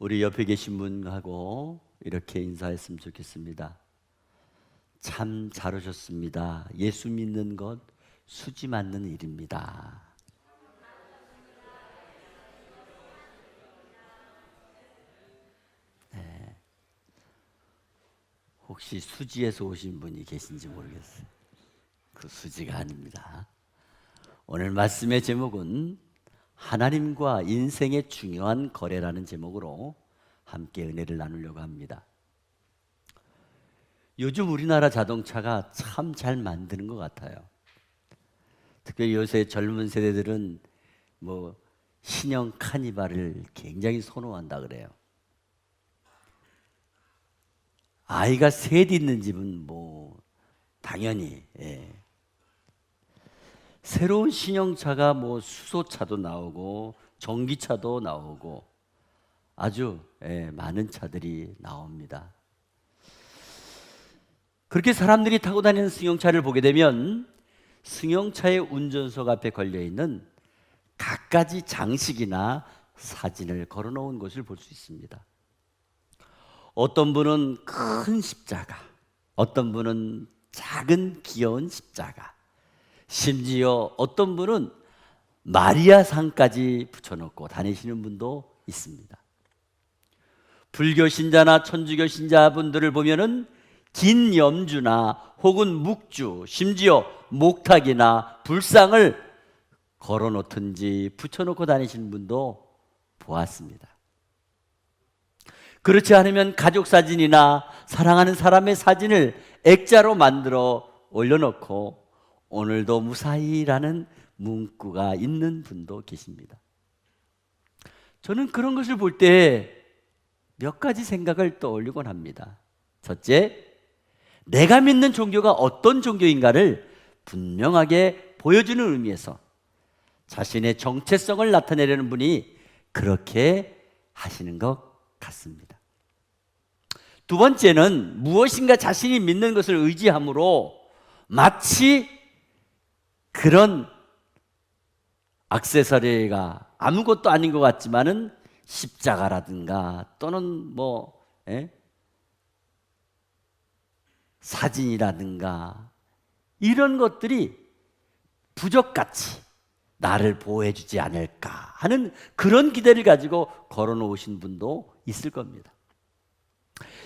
우리 옆에 계신 분하고 이렇게 인사했으면 좋겠습니다. 참 잘 오셨습니다. 예수 믿는 것 수지 맞는 일입니다. 네. 혹시 수지에서 오신 분이 계신지 모르겠어요. 그 수지가 아닙니다. 오늘 말씀의 제목은 하나님과 인생의 중요한 거래라는 제목으로 함께 은혜를 나누려고 합니다. 요즘 우리나라 자동차가 참 잘 만드는 것 같아요. 특별히 요새 젊은 세대들은 신형 카니발을 굉장히 선호한다 그래요. 아이가 셋 있는 집은 당연히 새로운 신형차가 수소차도 나오고 전기차도 나오고 아주 많은 차들이 나옵니다. 그렇게 사람들이 타고 다니는 승용차를 보게 되면 승용차의 운전석 앞에 걸려있는 갖가지 장식이나 사진을 걸어놓은 것을 볼 수 있습니다. 어떤 분은 큰 십자가, 어떤 분은 작은 귀여운 십자가, 심지어 어떤 분은 마리아상까지 붙여놓고 다니시는 분도 있습니다. 불교 신자나 천주교 신자분들을 보면은 긴 염주나 혹은 묵주, 심지어 목탁이나 불상을 걸어놓든지 붙여놓고 다니시는 분도 보았습니다. 그렇지 않으면 가족 사진이나 사랑하는 사람의 사진을 액자로 만들어 올려놓고 오늘도 무사히라는 문구가 있는 분도 계십니다. 저는 그런 것을 볼 때 몇 가지 생각을 떠올리곤 합니다. 첫째, 내가 믿는 종교가 어떤 종교인가를 분명하게 보여주는 의미에서 자신의 정체성을 나타내려는 분이 그렇게 하시는 것 같습니다. 두 번째는 무엇인가 자신이 믿는 것을 의지함으로 마치 그런 액세서리가 아무것도 아닌 것 같지만은 십자가라든가 또는 사진이라든가 이런 것들이 부적같이 나를 보호해주지 않을까 하는 그런 기대를 가지고 걸어놓으신 분도 있을 겁니다.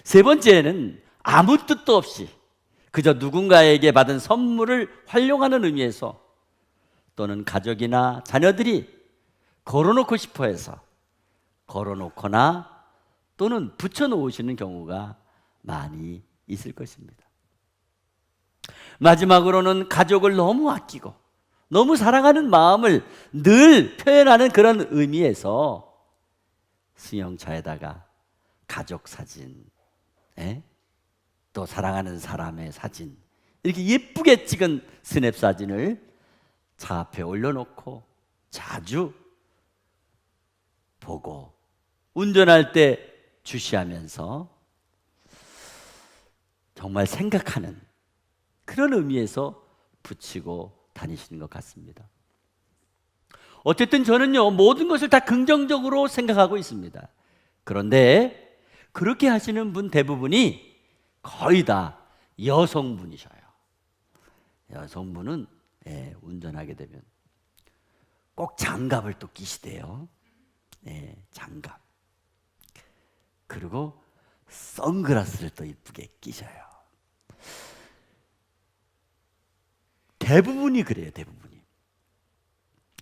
세 번째는 아무 뜻도 없이 그저 누군가에게 받은 선물을 활용하는 의미에서 또는 가족이나 자녀들이 걸어놓고 싶어 해서 걸어놓거나 또는 붙여놓으시는 경우가 많이 있을 것입니다. 마지막으로는 가족을 너무 아끼고 너무 사랑하는 마음을 늘 표현하는 그런 의미에서 승용차에다가 가족 사진, 또 사랑하는 사람의 사진, 이렇게 예쁘게 찍은 스냅 사진을 차 앞에 올려놓고 자주 보고 운전할 때 주시하면서 정말 생각하는 그런 의미에서 붙이고 다니시는 것 같습니다. 어쨌든 저는요, 모든 것을 다 긍정적으로 생각하고 있습니다. 그런데 그렇게 하시는 분 대부분이 거의 다 여성분이셔요. 여성분은 운전하게 되면 꼭 장갑을 또 끼시대요. 장갑. 그리고 선글라스를 또 이쁘게 끼셔요. 대부분이 그래요, 대부분이.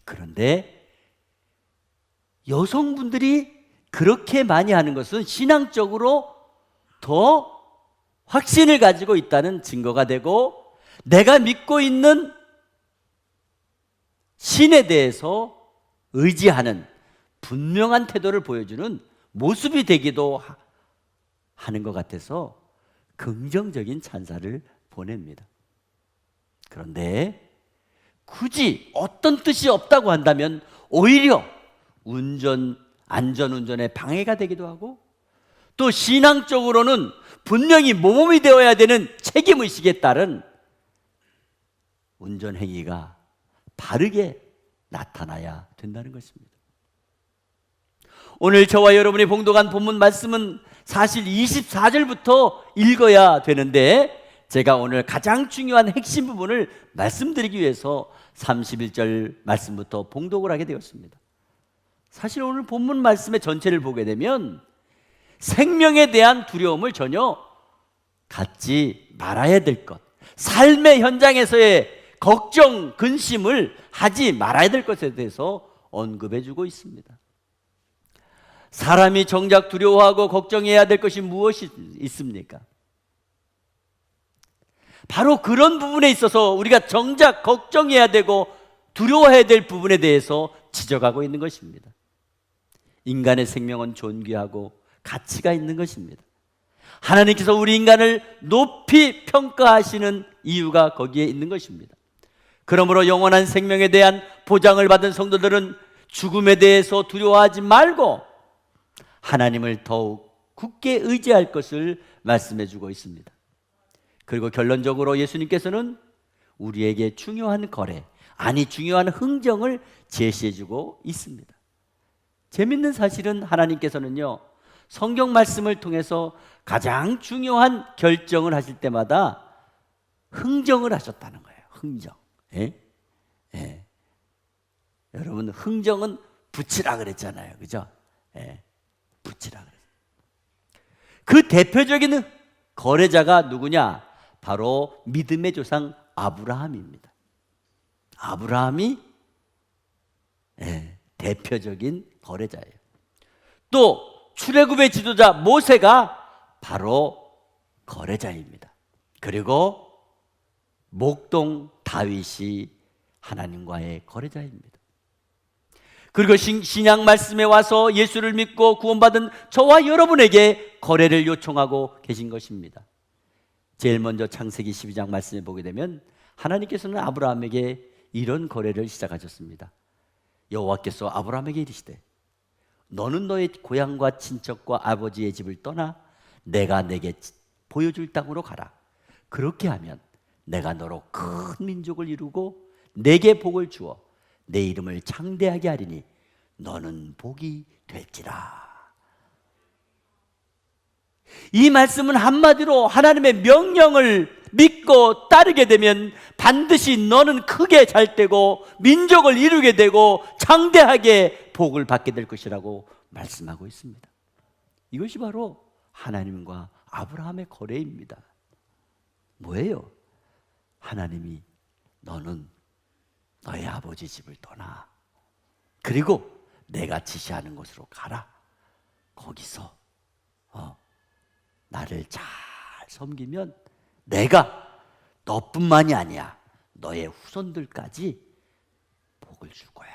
그런데 여성분들이 그렇게 많이 하는 것은 신앙적으로 더 확신을 가지고 있다는 증거가 되고 내가 믿고 있는 신에 대해서 의지하는 분명한 태도를 보여주는 모습이 되기도 하는 것 같아서 긍정적인 찬사를 보냅니다. 그런데 굳이 어떤 뜻이 없다고 한다면 오히려 안전운전에 방해가 되기도 하고 또 신앙적으로는 분명히 모범이 되어야 되는 책임의식에 따른 운전행위가 바르게 나타나야 된다는 것입니다. 오늘 저와 여러분이 봉독한 본문 말씀은 사실 24절부터 읽어야 되는데 제가 오늘 가장 중요한 핵심 부분을 말씀드리기 위해서 31절 말씀부터 봉독을 하게 되었습니다. 사실 오늘 본문 말씀의 전체를 보게 되면 생명에 대한 두려움을 전혀 갖지 말아야 될 것, 삶의 현장에서의 걱정, 근심을 하지 말아야 될 것에 대해서 언급해 주고 있습니다. 사람이 정작 두려워하고 걱정해야 될 것이 무엇이 있습니까? 바로 그런 부분에 있어서 우리가 정작 걱정해야 되고 두려워해야 될 부분에 대해서 지적하고 있는 것입니다. 인간의 생명은 존귀하고 가치가 있는 것입니다. 하나님께서 우리 인간을 높이 평가하시는 이유가 거기에 있는 것입니다. 그러므로 영원한 생명에 대한 보장을 받은 성도들은 죽음에 대해서 두려워하지 말고 하나님을 더욱 굳게 의지할 것을 말씀해 주고 있습니다. 그리고 결론적으로 예수님께서는 우리에게 중요한 거래, 아니 중요한 흥정을 제시해 주고 있습니다. 재밌는 사실은 하나님께서는요, 성경 말씀을 통해서 가장 중요한 결정을 하실 때마다 흥정을 하셨다는 거예요. 흥정. 예? 예. 여러분, 흥정은 붙이라 그랬잖아요. 그죠? 예. 붙이라 그랬어요. 그 대표적인 거래자가 누구냐? 바로 믿음의 조상 아브라함입니다. 아브라함이 대표적인 거래자예요. 또 출애굽의 지도자 모세가 바로 거래자입니다. 그리고 목동 다윗이 하나님과의 거래자입니다. 그리고 신약 말씀에 와서 예수를 믿고 구원받은 저와 여러분에게 거래를 요청하고 계신 것입니다. 제일 먼저 창세기 12장 말씀에 보게 되면 하나님께서는 아브라함에게 이런 거래를 시작하셨습니다. 여호와께서 아브라함에게 이르시되 너는 너의 고향과 친척과 아버지의 집을 떠나 내가 내게 보여줄 땅으로 가라. 그렇게 하면 내가 너로 큰 민족을 이루고 내게 복을 주어 내 이름을 창대하게 하리니 너는 복이 될지라. 이 말씀은 한마디로 하나님의 명령을 믿고 따르게 되면 반드시 너는 크게 잘 되고 민족을 이루게 되고 창대하게 복을 받게 될 것이라고 말씀하고 있습니다. 이것이 바로 하나님과 아브라함의 거래입니다. 뭐예요? 하나님이 너는 너의 아버지 집을 떠나 그리고 내가 지시하는 곳으로 가라. 거기서 나를 잘 섬기면 내가 너뿐만이 아니야 너의 후손들까지 복을 줄 거야.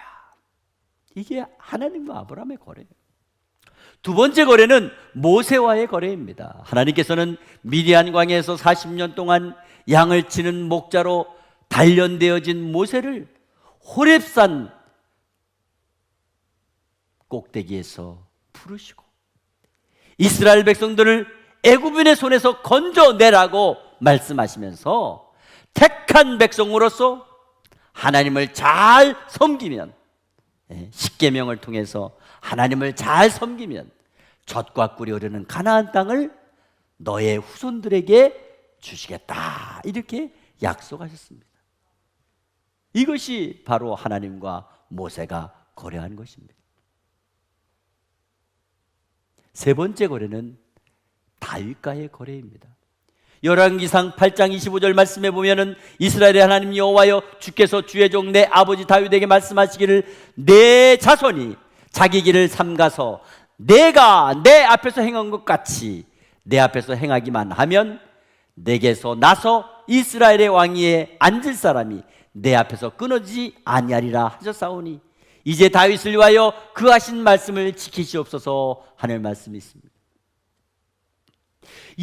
이게 하나님과 아브라함의 거래예요. 두 번째 거래는 모세와의 거래입니다. 하나님께서는 미디안 광야에서 40년 동안 양을 치는 목자로 단련되어진 모세를 호렙산 꼭대기에서 부르시고 이스라엘 백성들을 애굽인의 손에서 건져내라고 말씀하시면서 택한 백성으로서 하나님을 잘 섬기면, 십계명을 통해서 하나님을 잘 섬기면 젖과 꿀이 흐르는 가나안 땅을 너의 후손들에게 주시겠다, 이렇게 약속하셨습니다. 이것이 바로 하나님과 모세가 거래한 것입니다. 세 번째 거래는 다윗과의 거래입니다. 열왕기상 8장 25절 말씀에 보면은 이스라엘의 하나님 여호와여 주께서 주의 종 내 아버지 다윗에게 말씀하시기를 내 자손이 자기 길을 삼가서 내가 내 앞에서 행한 것 같이 내 앞에서 행하기만 하면 내게서 나서 이스라엘의 왕위에 앉을 사람이 내 앞에서 끊어지지 아니하리라 하셨사오니 이제 다윗을 위하여 그 하신 말씀을 지키시옵소서 하는 말씀이 있습니다.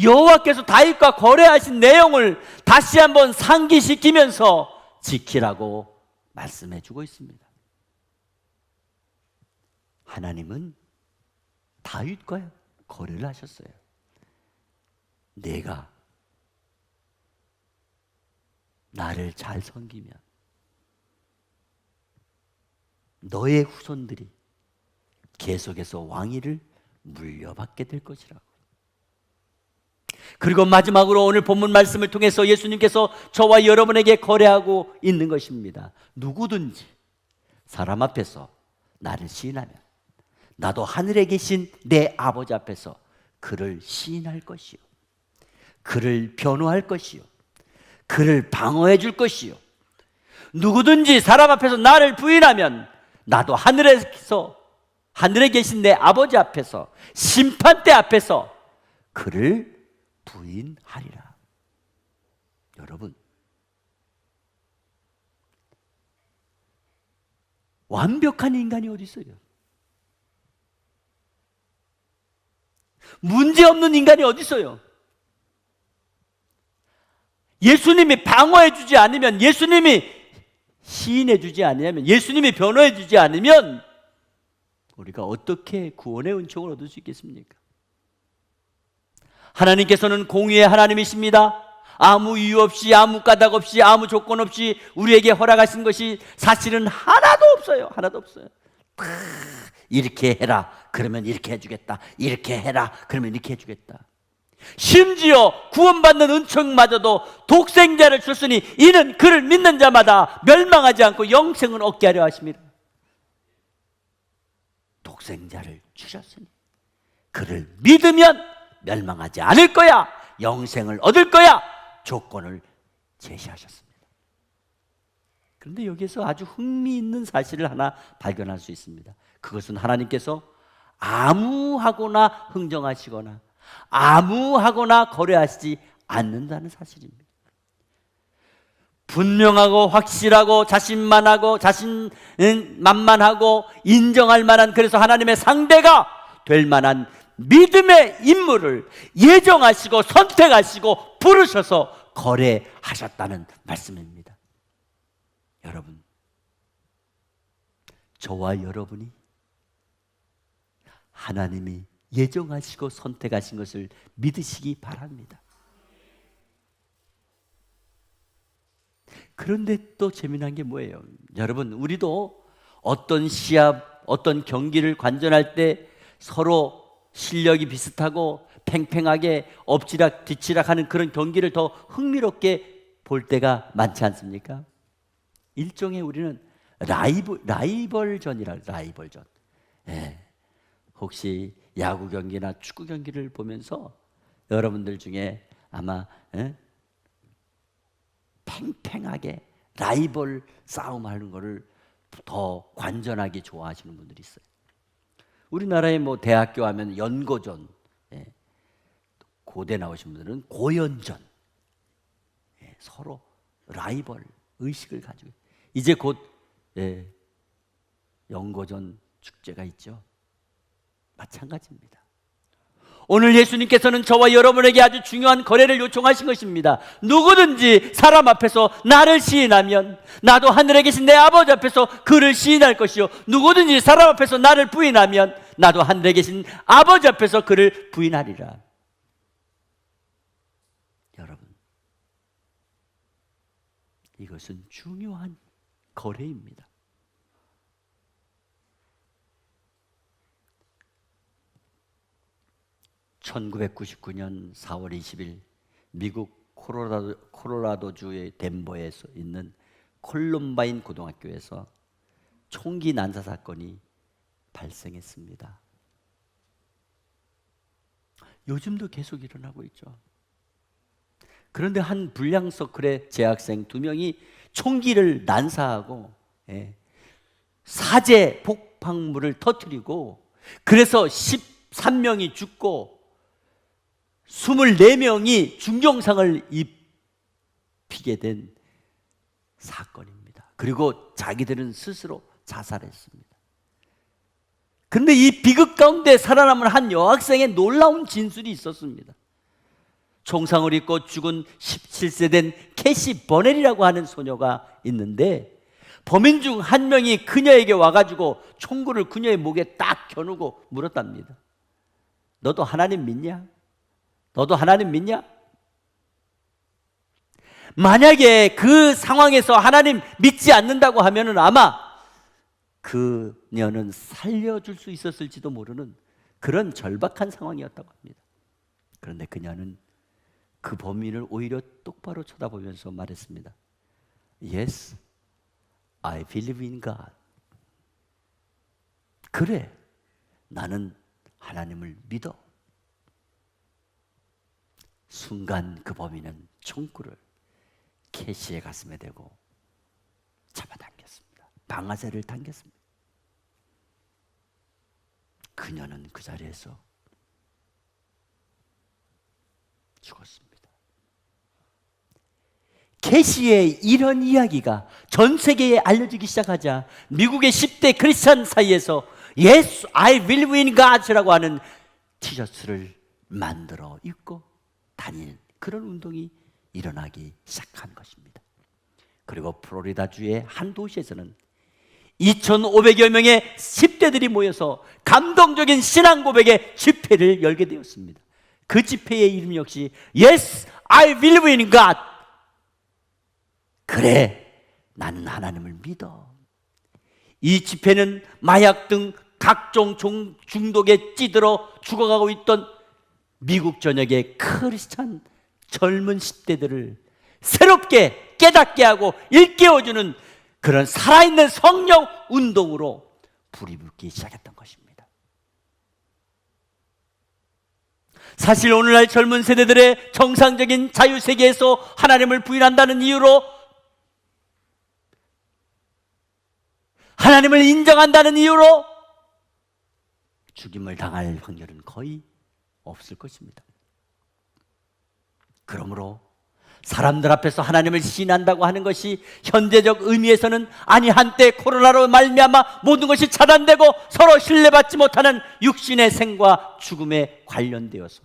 여호와께서 다윗과 거래하신 내용을 다시 한번 상기시키면서 지키라고 말씀해 주고 있습니다. 하나님은 다윗과 거래를 하셨어요. 내가 나를 잘 섬기면 너의 후손들이 계속해서 왕위를 물려받게 될 것이라고. 그리고 마지막으로 오늘 본문 말씀을 통해서 예수님께서 저와 여러분에게 거래하고 있는 것입니다. 누구든지 사람 앞에서 나를 시인하면 나도 하늘에 계신 내 아버지 앞에서 그를 시인할 것이요, 그를 변호할 것이요, 그를 방어해 줄 것이요, 누구든지 사람 앞에서 나를 부인하면 나도 하늘에 계신 내 아버지 앞에서, 심판대 앞에서 그를 부인하리라. 여러분, 완벽한 인간이 어디 있어요? 문제없는 인간이 어디 있어요? 예수님이 방어해 주지 않으면, 예수님이 시인해 주지 않으면, 예수님이 변호해 주지 않으면 우리가 어떻게 구원의 은총을 얻을 수 있겠습니까? 하나님께서는 공의의 하나님이십니다. 아무 이유 없이, 아무 까닭 없이, 아무 조건 없이 우리에게 허락하신 것이 사실은 하나도 없어요. 하나도 없어요. 이렇게 해라 그러면 이렇게 해주겠다, 이렇게 해라 그러면 이렇게 해주겠다. 심지어 구원받는 은총마저도 독생자를 줬으니 이는 그를 믿는 자마다 멸망하지 않고 영생을 얻게 하려 하심이라. 독생자를 주셨으니 그를 믿으면 멸망하지 않을 거야, 영생을 얻을 거야, 조건을 제시하셨습니다. 그런데 여기서 아주 흥미있는 사실을 하나 발견할 수 있습니다. 그것은 하나님께서 아무하거나 흥정하시거나 아무하거나 거래하시지 않는다는 사실입니다. 분명하고 확실하고 자신만만하고 인정할 만한, 그래서 하나님의 상대가 될 만한 믿음의 인물을 예정하시고 선택하시고 부르셔서 거래하셨다는 말씀입니다. 여러분, 저와 여러분이 하나님이 예정하시고 선택하신 것을 믿으시기 바랍니다. 그런데 또 재미난 게 뭐예요? 여러분, 우리도 어떤 시합, 어떤 경기를 관전할 때 서로 실력이 비슷하고 팽팽하게 엎치락 뒤치락 하는 그런 경기를 더 흥미롭게 볼 때가 많지 않습니까? 일종의 우리는 라이벌전이라, 라이벌전. 예. 혹시 야구 경기나 축구 경기를 보면서 여러분들 중에 아마 팽팽하게 라이벌 싸움하는 거를 더 관전하게 좋아하시는 분들이 있어요. 우리나라에 뭐 대학교 하면 연고전, 고대 나오신 분들은 고연전, 서로 라이벌 의식을 가지고, 이제 곧 연고전 축제가 있죠. 마찬가지입니다. 오늘 예수님께서는 저와 여러분에게 아주 중요한 거래를 요청하신 것입니다. 누구든지 사람 앞에서 나를 시인하면 나도 하늘에 계신 내 아버지 앞에서 그를 시인할 것이요, 누구든지 사람 앞에서 나를 부인하면 나도 하늘에 계신 아버지 앞에서 그를 부인하리라. 여러분, 이것은 중요한 거래입니다. (1999년 4월 20일) 미국 콜로라도주의 덴버에 있는 콜럼바인 고등학교에서 총기 난사 사건이 발생했습니다. 요즘도 계속 일어나고 있죠. 그런데 한 불량 서클의 재학생 2명이 총기를 난사하고 사제 폭발물을 터뜨리고, 그래서 13명이 죽고 24명이 중경상을 입히게 된 사건입니다. 그리고 자기들은 스스로 자살했습니다. 그런데 이 비극 가운데 살아남은 한 여학생의 놀라운 진술이 있었습니다. 총상을 입고 죽은 17세 된 캐시 버넬이라고 하는 소녀가 있는데, 범인 중 한 명이 그녀에게 와가지고 총구를 그녀의 목에 딱 겨누고 물었답니다. 너도 하나님 믿냐? 너도 하나님 믿냐? 만약에 그 상황에서 하나님 믿지 않는다고 하면은 아마 그녀는 살려줄 수 있었을지도 모르는 그런 절박한 상황이었다고 합니다. 그런데 그녀는 그 범인을 오히려 똑바로 쳐다보면서 말했습니다. Yes, I believe in God. 그래, 나는 하나님을 믿어. 순간 그 범인은 총구를 캐시의 가슴에 대고 잡아당겼습니다. 방아쇠를 당겼습니다. 그녀는 그 자리에서 죽었습니다. 캐시의 이런 이야기가 전 세계에 알려지기 시작하자 미국의 10대 크리스찬 사이에서 Yes, I believe in God라고 하는 티셔츠를 만들어 입고 다니는 그런 운동이 일어나기 시작한 것입니다. 그리고 플로리다주의 한 도시에서는 2,500여 명의 10대들이 모여서 감동적인 신앙 고백의 집회를 열게 되었습니다. 그 집회의 이름 역시 Yes, I believe in God. 그래, 나는 하나님을 믿어. 이 집회는 마약 등 각종 중독에 찌들어 죽어가고 있던 미국 전역의 크리스찬 젊은 10대들을 새롭게 깨닫게 하고 일깨워주는 그런 살아있는 성령 운동으로 불이 붙기 시작했던 것입니다. 사실 오늘날 젊은 세대들의 정상적인 자유세계에서 하나님을 부인한다는 이유로, 하나님을 인정한다는 이유로 죽임을 당할 확률은 거의 없을 것입니다. 그러므로 사람들 앞에서 하나님을 시인한다고 하는 것이 현재적 의미에서는, 아니 한때 코로나로 말미암아 모든 것이 차단되고 서로 신뢰받지 못하는 육신의 생과 죽음에 관련되어서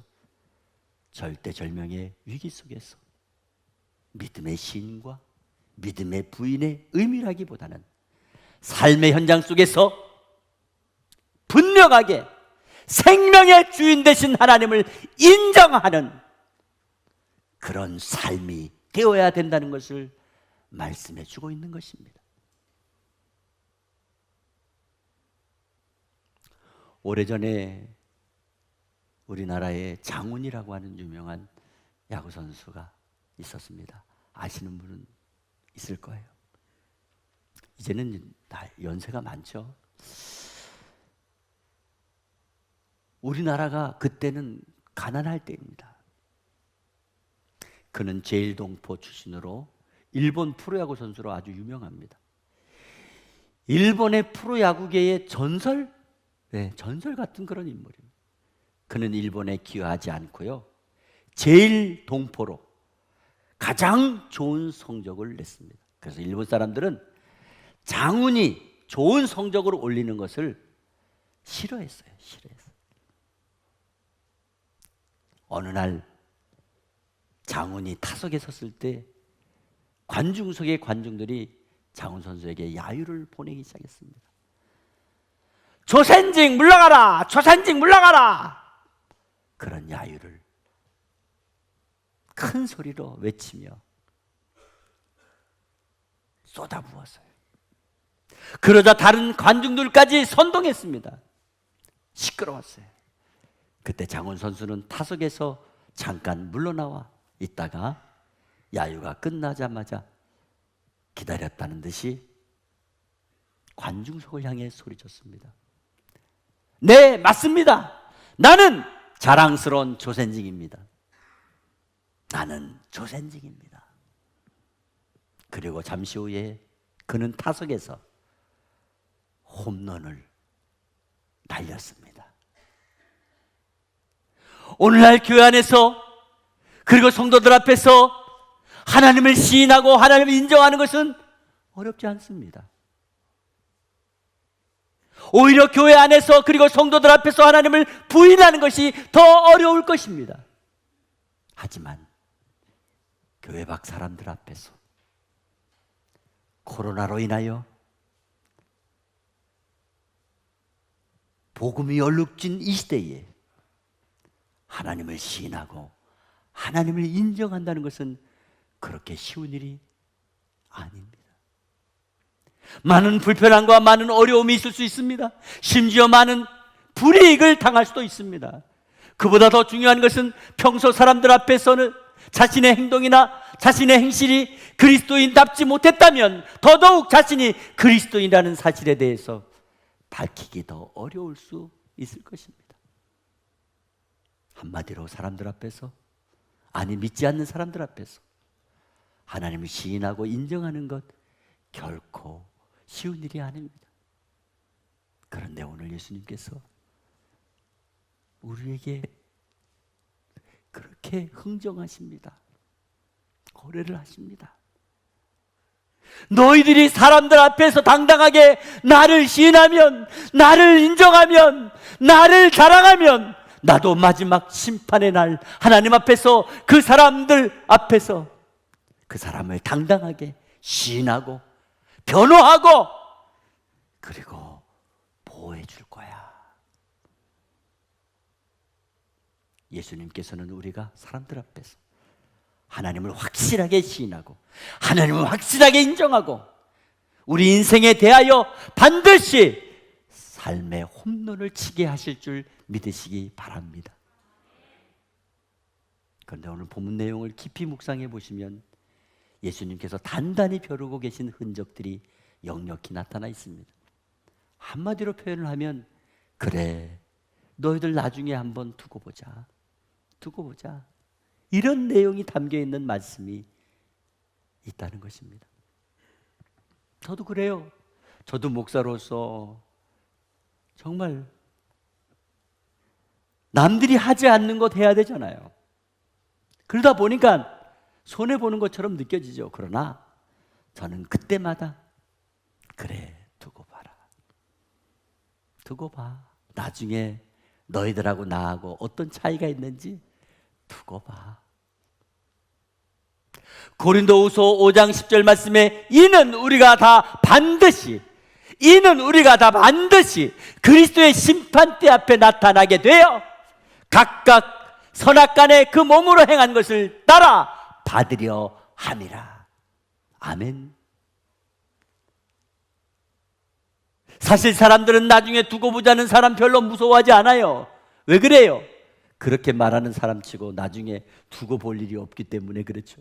절대절명의 위기 속에서 믿음의 시인과 믿음의 부인의 의미라기보다는 삶의 현장 속에서 분명하게 생명의 주인 되신 하나님을 인정하는 그런 삶이 되어야 된다는 것을 말씀해 주고 있는 것입니다. 오래전에 우리나라에 장훈이라고 하는 유명한 야구 선수가 있었습니다. 아시는 분은 있을 거예요. 이제는 다 연세가 많죠. 우리나라가 그때는 가난할 때입니다. 그는 제일동포 출신으로 일본 프로야구 선수로 아주 유명합니다. 일본의 프로야구계의 전설, 전설 같은 그런 인물입니다. 그는 일본에 기여하지 않고요, 제일동포로 가장 좋은 성적을 냈습니다. 그래서 일본 사람들은 장훈이 좋은 성적으로 올리는 것을 싫어했어요. 어느 날 장훈이 타석에 섰을 때 관중석의 관중들이 장훈 선수에게 야유를 보내기 시작했습니다. 조센징 물러가라! 조센징 물러가라! 그런 야유를 큰 소리로 외치며 쏟아부었어요. 그러자 다른 관중들까지 선동했습니다. 시끄러웠어요. 그때 장훈 선수는 타석에서 잠깐 물러나와 있다가 야유가 끝나자마자 기다렸다는 듯이 관중석을 향해 소리쳤습니다. 네, 맞습니다. 나는 자랑스러운 조센징입니다. 나는 조센징입니다. 그리고 잠시 후에 그는 타석에서 홈런을 날렸습니다. 오늘날 교회 안에서, 그리고 성도들 앞에서 하나님을 시인하고 하나님을 인정하는 것은 어렵지 않습니다. 오히려 교회 안에서 그리고 성도들 앞에서 하나님을 부인하는 것이 더 어려울 것입니다. 하지만 교회 밖 사람들 앞에서 코로나로 인하여 복음이 얼룩진 이 시대에 하나님을 시인하고 하나님을 인정한다는 것은 그렇게 쉬운 일이 아닙니다. 많은 불편함과 많은 어려움이 있을 수 있습니다. 심지어 많은 불이익을 당할 수도 있습니다. 그보다 더 중요한 것은 평소 사람들 앞에서는 자신의 행동이나 자신의 행실이 그리스도인답지 못했다면 더더욱 자신이 그리스도인이라는 사실에 대해서 밝히기 더 어려울 수 있을 것입니다. 한마디로 사람들 앞에서, 아니 믿지 않는 사람들 앞에서 하나님을 시인하고 인정하는 것 결코 쉬운 일이 아닙니다. 그런데 오늘 예수님께서 우리에게 그렇게 흥정하십니다. 고려를 하십니다. 너희들이 사람들 앞에서 당당하게 나를 시인하면, 나를 인정하면, 나를 자랑하면 나도 마지막 심판의 날 하나님 앞에서 그 사람들 앞에서 그 사람을 당당하게 시인하고 변호하고 그리고 보호해 줄 거야. 예수님께서는 우리가 사람들 앞에서 하나님을 확실하게 시인하고 하나님을 확실하게 인정하고 우리 인생에 대하여 반드시 삶의 홈런을 치게 하실 줄 믿으시기 바랍니다. 그런데 오늘 본문 내용을 깊이 묵상해 보시면 예수님께서 단단히 벼르고 계신 흔적들이 역력히 나타나 있습니다. 한마디로 표현을 하면, 그래, 너희들 나중에 한번 두고 보자. 이런 내용이 담겨 있는 말씀이 있다는 것입니다. 저도 그래요. 저도 목사로서 정말 남들이 하지 않는 것 해야 되잖아요. 그러다 보니까 손해보는 것처럼 느껴지죠. 그러나 저는 그때마다 그래, 두고 봐. 나중에 너희들하고 나하고 어떤 차이가 있는지 두고 봐. 고린도후서 5장 10절 말씀에 이는 우리가 다 반드시 그리스도의 심판대 앞에 나타나게 되어 각각 선악간에 그 몸으로 행한 것을 따라 받으려 함이라. 아멘. 사실 사람들은 나중에 두고 보자는 사람 별로 무서워하지 않아요. 왜 그래요? 그렇게 말하는 사람치고 나중에 두고 볼 일이 없기 때문에 그렇죠.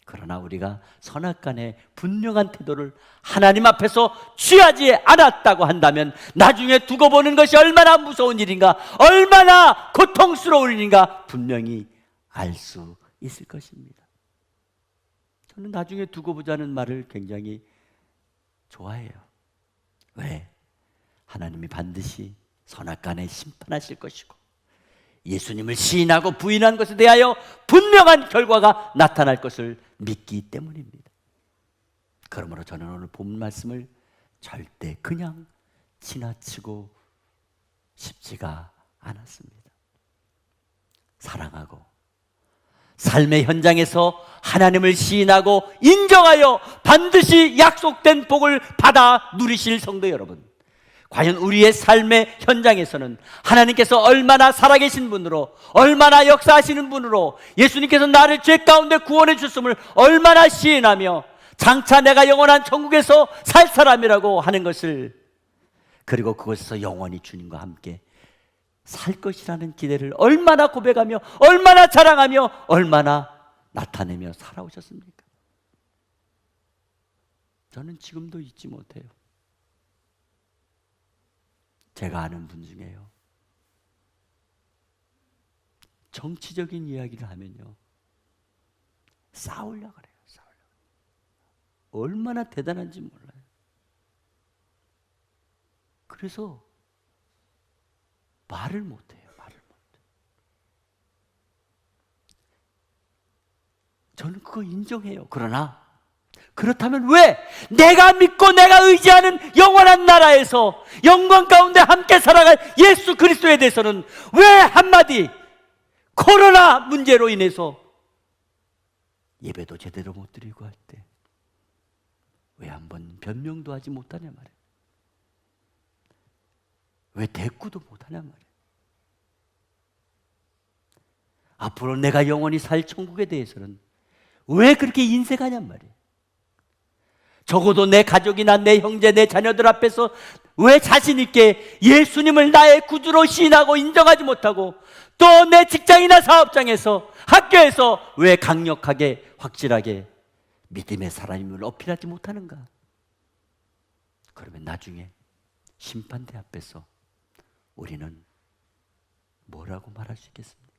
그러나 우리가 선악간에 분명한 태도를 하나님 앞에서 취하지 않았다고 한다면 나중에 두고 보는 것이 얼마나 무서운 일인가, 얼마나 고통스러운 일인가 분명히 알 수 있을 것입니다. 저는 나중에 두고 보자는 말을 굉장히 좋아해요. 왜? 하나님이 반드시 선악간에 심판하실 것이고 예수님을 시인하고 부인한 것에 대하여 분명한 결과가 나타날 것을 믿기 때문입니다. 그러므로 저는 오늘 본 말씀을 절대 그냥 지나치고 싶지가 않았습니다. 사랑하고 삶의 현장에서 하나님을 시인하고 인정하여 반드시 약속된 복을 받아 누리실 성도 여러분, 과연 우리의 삶의 현장에서는 하나님께서 얼마나 살아계신 분으로, 얼마나 역사하시는 분으로 예수님께서 나를 죄 가운데 구원해 주셨음을 얼마나 시인하며 장차 내가 영원한 천국에서 살 사람이라고 하는 것을, 그리고 그곳에서 영원히 주님과 함께 살 것이라는 기대를 얼마나 고백하며 얼마나 자랑하며 얼마나 나타내며 살아오셨습니까? 저는 지금도 잊지 못해요. 제가 아는 분 중에요, 정치적인 이야기를 하면요 싸우려고 그래요. 얼마나 대단한지 몰라요. 그래서 말을 못해요. 저는 그거 인정해요. 그러나 그렇다면 왜 내가 믿고 내가 의지하는 영원한 나라에서 영광 가운데 함께 살아갈 예수 그리스도에 대해서는 왜 한마디 코로나 문제로 인해서 예배도 제대로 못 드리고 할 때 왜 한번 변명도 하지 못하냐 말이에요. 왜 대꾸도 못하냐 말이에요. 앞으로 내가 영원히 살 천국에 대해서는 왜 그렇게 인색하냔 말이에요. 적어도 내 가족이나 내 형제, 내 자녀들 앞에서 왜 자신 있게 예수님을 나의 구주로 시인하고 인정하지 못하고, 또 내 직장이나 사업장에서, 학교에서 왜 강력하게 확실하게 믿음의 사람임을 어필하지 못하는가? 그러면 나중에 심판대 앞에서 우리는 뭐라고 말할 수 있겠습니까?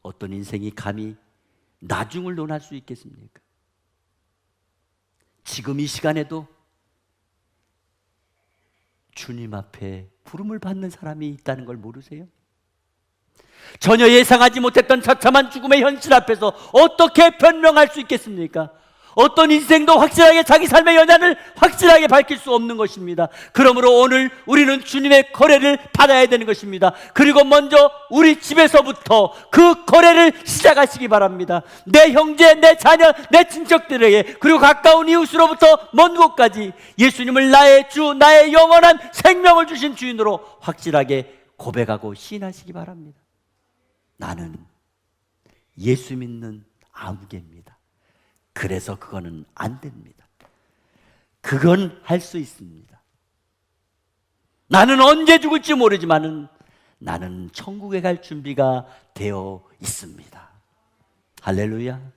어떤 인생이 감히 나중을 논할 수 있겠습니까? 지금 이 시간에도 주님 앞에 부름을 받는 사람이 있다는 걸 모르세요? 전혀 예상하지 못했던 처참한 죽음의 현실 앞에서 어떻게 변명할 수 있겠습니까? 어떤 인생도 확실하게 자기 삶의 연연을 확실하게 밝힐 수 없는 것입니다. 그러므로 오늘 우리는 주님의 거래를 받아야 되는 것입니다. 그리고 먼저 우리 집에서부터 그 거래를 시작하시기 바랍니다. 내 형제, 내 자녀, 내 친척들에게, 그리고 가까운 이웃으로부터 먼 곳까지 예수님을 나의 주, 나의 영원한 생명을 주신 주인으로 확실하게 고백하고 시인하시기 바랍니다. 나는 예수 믿는 아무개입니다. 그래서 그거는 안 됩니다. 그건 할 수 있습니다. 나는 언제 죽을지 모르지만은 나는 천국에 갈 준비가 되어 있습니다. 할렐루야.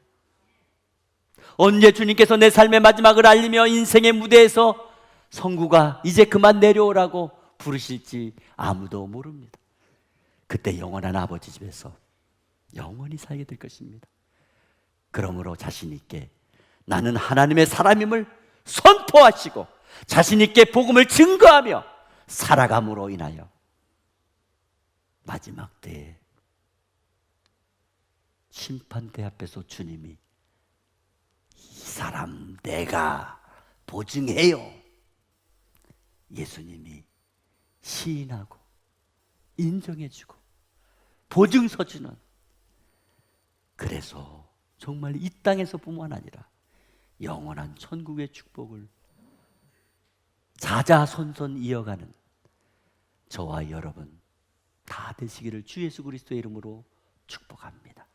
언제 주님께서 내 삶의 마지막을 알리며 인생의 무대에서 성구가 이제 그만 내려오라고 부르실지 아무도 모릅니다. 그때 영원한 아버지 집에서 영원히 살게 될 것입니다. 그러므로 자신 있게 나는 하나님의 사람임을 선포하시고 자신 있게 복음을 증거하며 살아감으로 인하여 마지막 때에 심판대 앞에서 주님이 이 사람 내가 보증해요, 예수님이 시인하고 인정해주고 보증서 주는, 그래서 정말 이 땅에서뿐만 아니라 영원한 천국의 축복을 자자손손 이어가는 저와 여러분 다 되시기를 주 예수 그리스도의 이름으로 축복합니다.